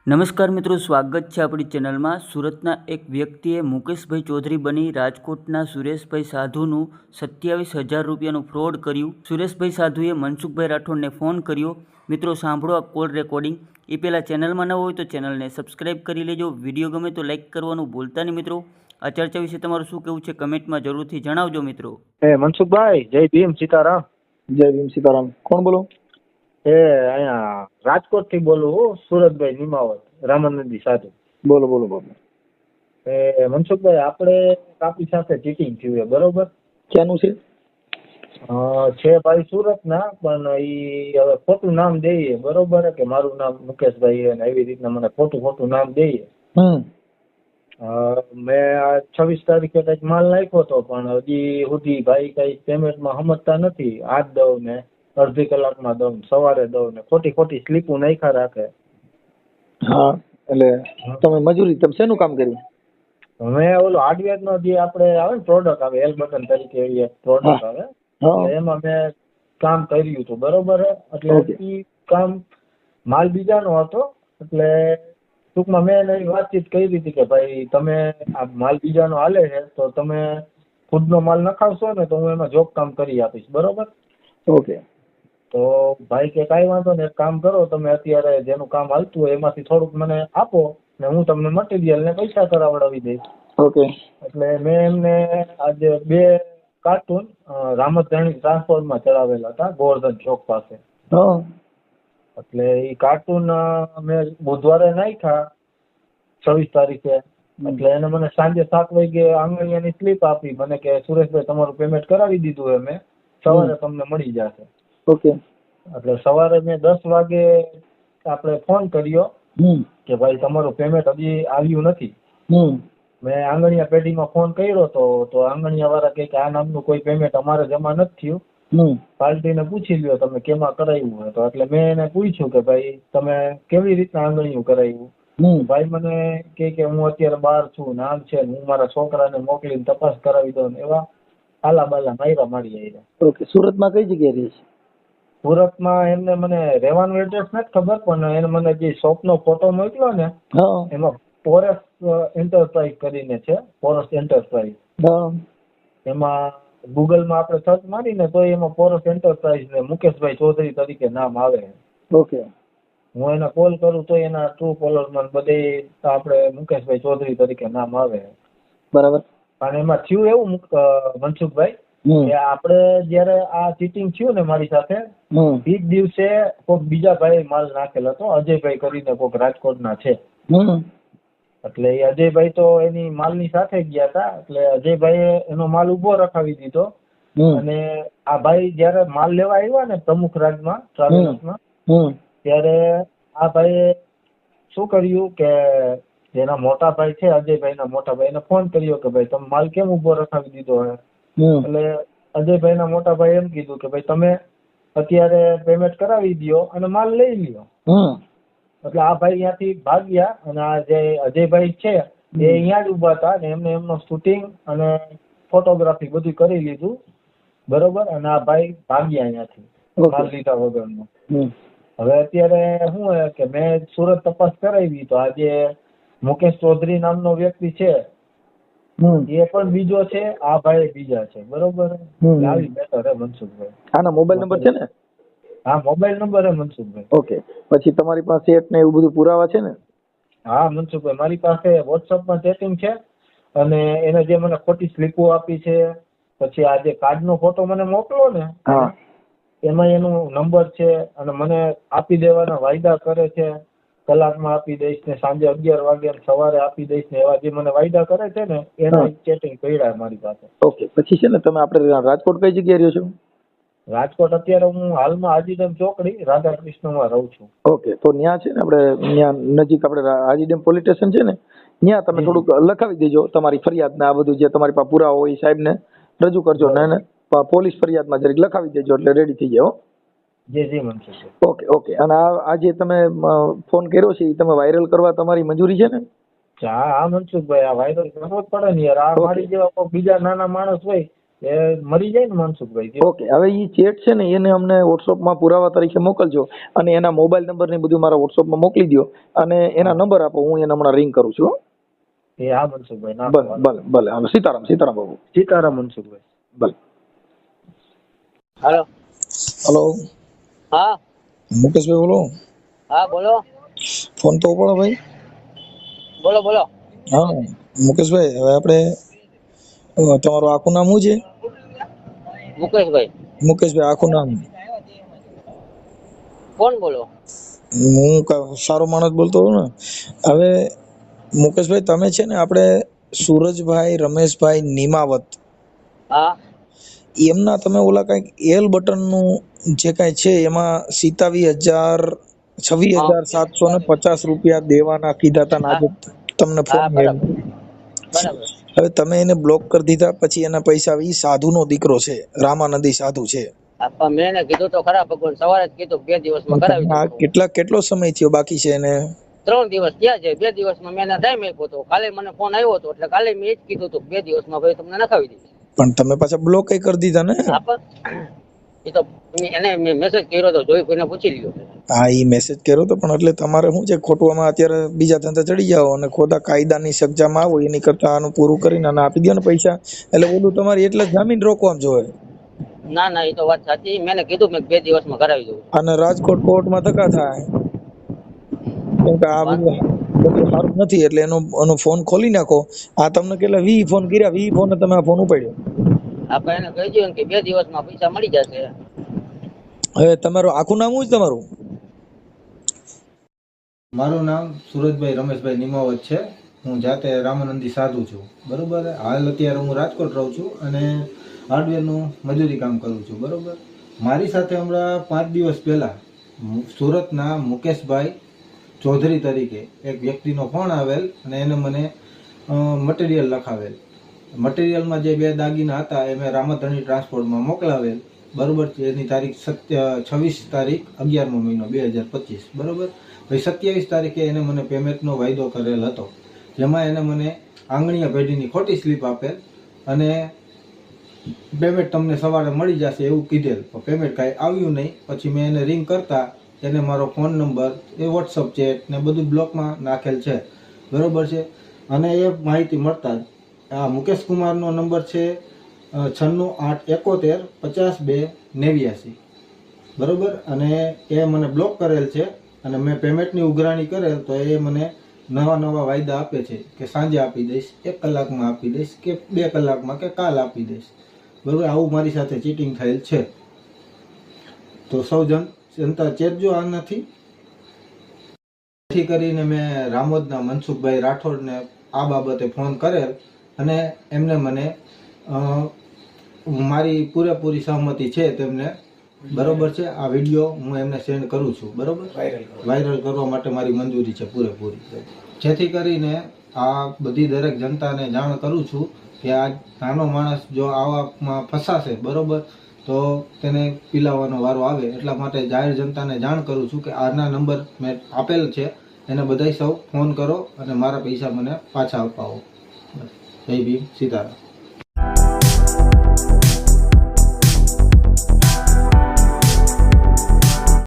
નમસ્કાર મિત્રો, સ્વાગત છે આપણી ચેનલમાં। સુરતના એક વ્યક્તિએ મુકેશભાઈ ચૌધરી બની રાજકોટના સુરેશભાઈ સાધુનું 27,000 રૂપિયાનું ફ્રોડ કર્યું। સુરેશભાઈ સાધુએ મનસુખભાઈ રાઠોડને ફોન કર્યો। મિત્રો સાંભળો આ કોલ રેકોર્ડિંગ। એ પહેલાં ચેનલમાં ન હોય તો ચેનલને સબસ્ક્રાઈબ કરી લેજો। વિડીયો ગમે તો લાઇક કરવાનું ભૂલતા નહીં મિત્રો। આ ચર્ચા વિશે તમારું શું કહેવું છે કમેન્ટમાં જરૂરથી જણાવજો મિત્રો। મનસુખભાઈ, જય ભીમ સીતારામ। જય ભીમ સીતારામ। કોણ બોલો? અહીંયા રાજકોટ થી બોલું હું, સુરતભાઈ નિમાવત, રામાનંદી સાધુ। બોલો બોલો બોલો। મનસુખભાઈ, આપણે આપણી સાથે ચીટિંગ થયું છે, બરોબર? ક્યાંનું છે? છે ભાઈ સુરતના, પણ ઈ હવે ખોટું નામ દઈએ, બરોબર? કે મારું નામ મુકેશભાઈ અને એવી રીતના મને ખોટું નામ દઈએ। મેં 26 તારીખે કઈક માલ નાખ્યો હતો, પણ હજી સુધી ભાઈ કઈ પેમેન્ટમાં સમજતા નથી। આજ દઉં ને અડધી કલાકમાં દઉં, સવારે દઉં ને ખોટી સ્લીપો નાખ્યા રાખે। હા, એટલે તમે મજૂરી, તમે શેનું કામ કર્યું? મેં ઓલો હાર્ડવેર નો જે આપણે આવે ને પ્રોડક્ટ આવે, એલ બટન તરીકે એવી એક પ્રોડક્ટ આવે, એટલે એમાં મેં કામ કર્યું હતું, બરોબર? એટલે ઈ કામ માલ બીજાનો હતો, એટલે ટૂંકમાં મેં એની વાતચીત કરી હતી કે ભાઈ તમે આ માલ બીજાનો હાલે છે તો તમે ખુદનો માલ નખાવશો ને તો હું એમાં જોબ કામ કરી આપીશ, બરોબર? ઓકે। તો ભાઈ કે કાંઈ વાંધો ને, એક કામ કરો, તમે અત્યારે જેનું કામ હાલતું હોય એમાંથી થોડુંક મને આપો ને હું તમને મટીરિયલ ને પૈસા કરાવડાવી દઈશ। ઓકે। એટલે મેં એમને આજે 2 કાર્ટૂન રામતજાણી ટ્રાન્સપોર્ટમાં ચડાવેલા હતા, ગોવર્ધન ચોક પાસે। એટલે એ કાર્ટૂન મેં બુધવારે નાખ્યા 26 તારીખે। એટલે એને મને સાંજે 7 વાગે આંગળીયાની સ્લીપ આપી મને કે સુરેશભાઈ તમારું પેમેન્ટ કરાવી દીધું છે મેં, સવારે તમને મળી જશે। ઓકે। એટલે સવારે મેં 10 વાગે આપણે ફોન કર્યો કે ભાઈ તમારું પેમેન્ટ હજી આવ્યું નથી। મેં આંગણિયા પેઢીમાં ફોન કર્યો તો આંગણિયા વાળા કહે કે આ નામનું કોઈ પેમેન્ટ અમારે જમા નથી થયું, પાર્ટીને પૂછી લ્યો તમે કેમાં કરાવ્યું હોય તો। એટલે મેં એને પૂછ્યું કે ભાઈ તમે કેવી રીતના આંગણિયું કરાવ્યું? ભાઈ મને કે હું અત્યારે બહાર છું, નામ છે, હું મારા છોકરાને મોકલીને તપાસ કરાવી દઉં ને એવા આલા બાલા માર્યા મારી આવ્યા। ઓકે। સુરતમાં કઈ જગ્યાએ રહે છે? સુરતમાં એમને મને રહેવાનું એડ્રેસ નથી ખબર, પણ એને મને જે શોપનો ફોટો મોકલ્યો ને એમાં ફોરેસ્ટ એન્ટરપ્રાઇઝ કરીને છે, ફોરેસ્ટ એન્ટરપ્રાઇઝ। એમાં ગૂગલમાં આપણે સર્ચ મારીને તો એમાં ફોરેસ્ટ એન્ટરપ્રાઇઝ ને મુકેશભાઈ ચૌધરી તરીકે નામ આવે। ઓકે। હું એને કોલ કરું તો એના ટ્રુ કોલરમાં બધે આપણે મુકેશભાઈ ચૌધરી તરીકે નામ આવે। બરાબર। અને એમાં થયું એવું મનસુખભાઈ કે આપણે જયારે આ ચીટિંગ થયું ને મારી સાથે, એ જ દિવસે કોઈક બીજા ભાઈ માલ નાખેલો હતો, અજયભાઈ કરીને કોઈક રાજકોટના છે। એટલે એ અજયભાઈ તો એની માલની સાથે ગયા હતા, એટલે અજયભાઈએ એનો માલ ઉભો રખાવી દીધો। અને આ ભાઈ જયારે માલ લેવા આવ્યા ને પ્રમુખ રાજમાં ટ્રાવેલર્સમાં, ત્યારે આ ભાઈએ શું કર્યું કે જેના મોટા ભાઈ છે, અજયભાઈના મોટા ભાઈ, એને ફોન કર્યો કે ભાઈ તમે માલ કેમ ઉભો રખાવી દીધો હે? એટલે અજયભાઈના મોટા ભાઈ એમ કીધું કે ભાઈ તમે અત્યારે પેમેન્ટ કરાવી દો અને માલ લઈ લ્યો। એટલે આ ભાઈ ત્યાંથી ભાગ્યા અને આ જે અજયભાઈ છે એ અહીંયા જ ઉભા હતા ને એમને એમનો શૂટિંગ અને ફોટોગ્રાફી બધું કરી લીધું, બરોબર? અને આ ભાઈ ભાગ્યા અહીંયાથી માલ લીધા વગરનો। હવે અત્યારે શું હે કે મેં સુરત તપાસ કરાવી તો આજે મુકેશ ચૌધરી નામનો વ્યક્તિ છે એ પણ બીજો છે, આ ભાઈ બીજા છે, બરોબર? આવી બેટર હે મનસુખભાઈ। આના મોબાઈલ નંબર છે ને? હા, મોબાઈલ નંબર હે મનસુખભાઈ। ઓકે। પછી તમારી પાસે એટ ને એવું બધું પુરાવા છે ને? હા મનસુખભાઈ, મારી પાસે વોટ્સઅપમાં ચેટિંગ છે અને એને જે મને ખોટી સ્લીપો આપી છે, પછી આ જે કાર્ડનો ફોટો મને મોકલો ને એમાં એનો નંબર છે અને મને આપી દેવાના વાયદા કરે છે, કલાકમાં આપી દઈશ ને સાંજે 11 વાગે સવારે આપી દઈશ ને એવા જે મને વાયદા કરે છે ને એના ચેટિંગ પડ્યા મારી પાસે। ઓકે। પછી છે ને તમે આપણે રાજકોટ કઈ જગ્યાએ રહ્યો છો? રાજકોટ અત્યારે હું હાલમાં હાજીડેમ ચોકડી રાધાકૃષ્ણમાં રહું છું। ઓકે। તો ત્યાં છે ને આપણે ત્યાં નજીક આપણે હાજીડેમ પોલીસ સ્ટેશન છે ને, ત્યાં તમે થોડુંક લખાવી દેજો તમારી ફરિયાદ ને આ બધું જે તમારી પાસે પુરાવા હોય સાહેબને રજૂ કરજો ને પોલીસ ફરિયાદમાં જરીક લખાવી દેજો એટલે રેડી થઈ જાય। જી મનસુખભાઈ। Okay okay. અને આ જે તમે ફોન કર્યો છે એ તમે વાયરલ કરવા તમારી મંજૂરી છે ને? હા મનસુખભાઈ, આ વાયરલ કરવો જ પડે ને યાર। આ મારી જેવા કોઈ બીજા નાના માણસ હોય એ મરી જાય ને મનસુખભાઈ કે ઓકે, હવે ઈ ચેટ છે ને એને અમને વોટ્સઅપમાં પુરાવા તરીકે મોકલજો અને એના મોબાઈલ નંબર ને બધું મારા વોટ્સઅપમાં મોકલી દો અને એના નંબર આપો, હું એને હમણાં રિંગ કરું છું હો. એ હા મનસુખભાઈ ના ભલે ભલે ભલે, હાલો સીતારામ સીતારામ બાબુ. સીતારામ મનસુખભાઈ. ભલે. હાલો. હલો, હા મુકેશભાઈ બોલો. હા બોલો ફોન તો ઉપાડો ભાઈ. બોલો બોલો. હા મુકેશભાઈ, હવે આપણે તમારું આખું નામ શું છે? મુકેશભાઈ. મુકેશભાઈ આખું નામ? કોણ બોલો? હું સારો માણસ બોલતો હોઉં ને. હવે મુકેશભાઈ, તમે છે ને આપણે સુરજભાઈ રમેશભાઈ નિમાવત, હા એમના તમે ઓલા કઈક એલ બટન નું જે કઈ છે એમાં 26,750 રૂપિયા દેવાના કીધા હતા ને આજે તમને ફોન હા આવ્યો. બરાબર. હવે તમે એને બ્લોક કરી દીધા, પછી એના પૈસા આવે. ઈ સાધુનો દીકરો છે, રામાનંદી સાધુ છે. પણ મેં એને કીધું તો ખરા ભગવાન, સવારે જ કીધું 2 દિવસમાં કરાવી આ દઉં. કેટલો સમય થયો બાકી છે એને? 3 દિવસ થયા છે. 2 દિવસમાં મેં એને ટાઈમ આપ્યો હતો. કાલે મને ફોન આવ્યો હતો એટલે કાલે મેં એ જ કીધું હતું 2 દિવસમાં ભાઈ તમને નખાવી દઈશ. પણ તમે પાછા બ્લોક કરી દીધા ને? એ તો એને મેસેજ કર્યો તો, જોઈ કોઈને પૂછી લ્યો. હા, ઈ મેસેજ કર્યો તો, પણ એટલે તમારે શું છે, ખોટું આમાં અત્યારે બીજા ધંધા ચડી જાઓ અને ખોટા કાયદાની સજામાં આવો, એની કરતા આનું પૂરું કરીને આને આપી દો ને પૈસા. એટલે ઓલું તમારી એટલે જામીન રોકવામાં જોવે. ના ના, એ તો વાત સાચી. મેં કીધું મેં 2 દિવસમાં કરાવી દઉં. અને રાજકોટ કોર્ટમાં ધક્કા થાય, કેમ કે આ બધું સારું નથી. એટલે એનો ફોન ખોલી નાખો. આ તમને કેટલા 20 ફોન કર્યા, 20 ફોન તમે આ ફોન ઉપાડ્યો. આપણે એને કહી દઈએ કે 2 દિવસમાં પૈસા મળી જશે. હવે તમારું આખું નામ શું છે તમારું? મારું નામ સુરજભાઈ રમેશભાઈ નિમાવત છે. હું જાતે રામાનંદી સાધુ છું. બરોબર. હાલ અત્યારે હું રાજકોટ રહું છું અને હાર્ડવેરનું મજૂરી કામ કરું છું. બરોબર. મારી સાથે હમણાં 5 દિવસ પહેલા સુરતના મુકેશભાઈ ચૌધરી તરીકે એક વ્યક્તિનો ફોન આવેલ અને એને મને મટીરિયલ લખાવેલ. મટીરિયલમાં જે 2 દાગીના હતા એ મેં રામાધણી ટ્રાન્સપોર્ટમાં મોકલાવેલ. બરોબર છે. એની તારીખ 26 તારીખ 11મો મહિનો 2025. બરોબર. ભાઈ 27 તારીખે એને મને પેમેન્ટનો વાયદો કરેલ હતો, જેમાં એને મને આંગણીયા પેઢીની ખોટી સ્લીપ આપેલ અને પેમેન્ટ તમને સવારે મળી જશે એવું કીધેલ. પણ પેમેન્ટ કાંઈ આવ્યું નહીં. પછી મેં એને રિંગ કરતા એને મારો ફોન નંબર, એ વોટ્સઅપ ચેટ ને બધું બ્લોકમાં નાખેલ છે. બરોબર છે. અને એ માહિતી મળતા જ આ મુકેશ કુમારનો નંબર છે 9681750289. બરોબર. અને એ મને બ્લોક કરેલ છે અને મેં પેમેન્ટની ઉઘરાણી કરેલ તો એ મને નવા વાયદા આપે છે કે સાંજે આપી દઈશ, 1 કલાકમાં આપી દઈશ કે 2 કલાકમાં કે કાલ આપી દઈશ. બરોબર. આવું મારી સાથે ચીટિંગ થયેલ છે. તો સૌ જનતા ચેતજો આનાથી. જેથી કરીને મેં રામોદના મનસુખભાઈ રાઠોડને આ બાબતે ફોન કરેલ અને એમને મને મારી પૂરેપૂરી સહમતિ છે તેમને. બરોબર છે. આ વિડીયો હું એમને સેન્ડ કરું છું. બરોબર. વાયરલ કરવા માટે મારી મંજૂરી છે પૂરેપૂરી. જેથી કરીને આ બધી દરેક જનતાને જાણ કરું છું કે આ નાનો માણસ જો આવામાં ફસાશે, બરોબર, તો તેને પીલાવાનો વારો આવે. એટલા માટે જાહેર જનતાને જાણ કરું છું કે આના નંબર મેં આપેલ છે, એને બધાય સૌ ફોન કરો અને મારા પૈસા મને પાછા અપાવો. જય ભીમ, સીતારામ.